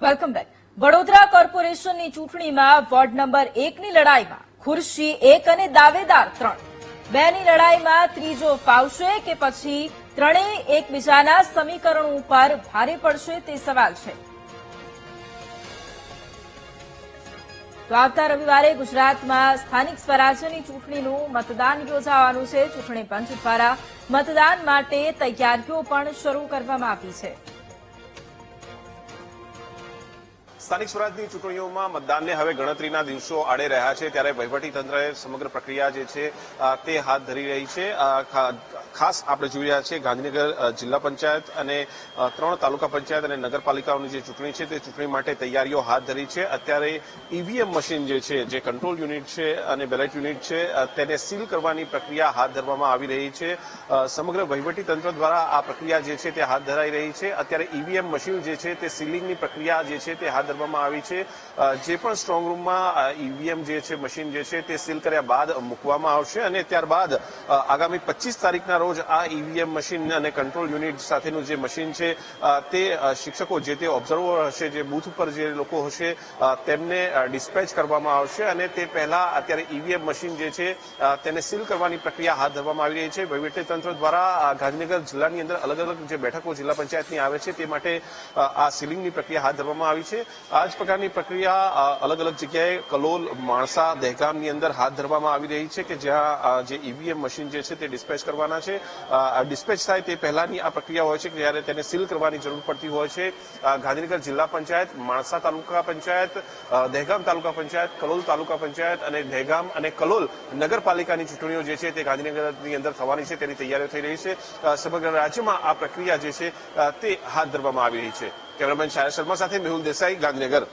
Welcome back. Vadodara કોર્પોરેશનની ચૂંટણીમાં ward number 1ની લડાઈમાં ખુરશી 1 અને દાવેદાર 3. 2ની લડાઈમાં ત્રીજો ફાવશે કે પછી ત્રણેય એકબીજાના સમીકરણો ઉપર ભારે પડશે તે સવાલ છે. તો આવતા રવિવારે ગુજરાતમાં સ્થાનિક સ્વરાજ્યની ચૂંટણીનું મતદાન યોજાવાનું છે. ચૂંટણી પંચ દ્વારા મતદાન માટે તૈયારીઓ પણ શરૂ કરવામાં આવી છે. સ્થાનિક સ્વરાજની ચૂંટણીઓમાં મતદાનને હવે ગણતરીના દિવસો આડે રહ્યા છે, ત્યારે વહીવટીતંત્રએ સમગ્ર પ્રક્રિયા જે છે તે હાથ ધરી રહી છે. ખાસ આપણે જોઈ રહ્યા છીએ ગાંધીનગર જિલ્લા પંચાયત અને 3 તાલુકા પંચાયત અને નગરપાલિકાઓની જે ચૂંટણી છે તે ચૂંટણી માટે તૈયારીઓ હાથ ધરી છે. અત્યારે ઈવીએમ મશીન જે છે, જે કંટ્રોલ યુનિટ છે અને બેલેટ યુનિટ છે, તેને સીલ કરવાની પ્રક્રિયા હાથ ધરવામાં આવી રહી છે. સમગ્ર વહીવટીતંત્ર દ્વારા આ પ્રક્રિયા જે છે તે હાથ ધરાઈ રહી છે. અત્યારે ઈવીએમ મશીન જે છે તે સીલિંગની પ્રક્રિયા જે છે તે હાથ ધરવામાં આવી છે. જે પણ સ્ટ્રોંગ રૂમમાં ઈવીએમ જે છે મશીન જે છે તે સીલ કર્યા બાદ મૂકવામાં આવશે અને ત્યારબાદ આગામી 25 તારીખના રોજ આ ઈવીએમ મશીન અને કંટ્રોલ યુનિટ સાથેનું જે મશીન છે તે શિક્ષકો જે તે ઓબ્ઝર્વર હશે, જે બૂથ ઉપર જે લોકો હશે તેમને ડિસ્પેચ કરવામાં આવશે અને તે પહેલા અત્યારે ઈવીએમ મશીન જે છે તેને સીલ કરવાની પ્રક્રિયા હાથ ધરવામાં આવી રહી છે. વહીવટીતંત્ર દ્વારા ગાંધીનગર જિલ્લાની અંદર અલગ અલગ જે બેઠકો જિલ્લા પંચાયતની આવે છે તે માટે આ સીલિંગની પ્રક્રિયા હાથ ધરવામાં આવી છે. આ જ પ્રકારની પ્રક્રિયા અલગ અલગ જગ્યાએ કલોલ, માણસા, દહેગામની અંદર હાથ ધરવામાં આવી રહી છે કે જ્યાં જે ઈવીએમ મશીન જે છે તે ડિસ્પેચ કરવાના છે. ડિસ્પેચ થાય તે પહેલાની આ પ્રક્રિયા હોય છે કે જ્યારે તેને સીલ કરવાની જરૂર પડતી હોય છે. ગાંધીનગર જિલ્લા પંચાયત, માણસા તાલુકા પંચાયત, દહેગામ તાલુકા પંચાયત, કલોલ તાલુકા પંચાયત અને દહેગામ અને કલોલ નગરપાલિકાની ચૂંટણીઓ જે છે તે ગાંધીનગરની અંદર થવાની છે, તેની તૈયારીઓ થઈ રહી છે. સમગ્ર રાજ્યમાં આ પ્રક્રિયા જે છે તે હાથ ધરવામાં આવી રહી છે. કેમેરામેન શાયર શર્મા સાથે મેહુલ દેસાઈ, ગાંધીનગર.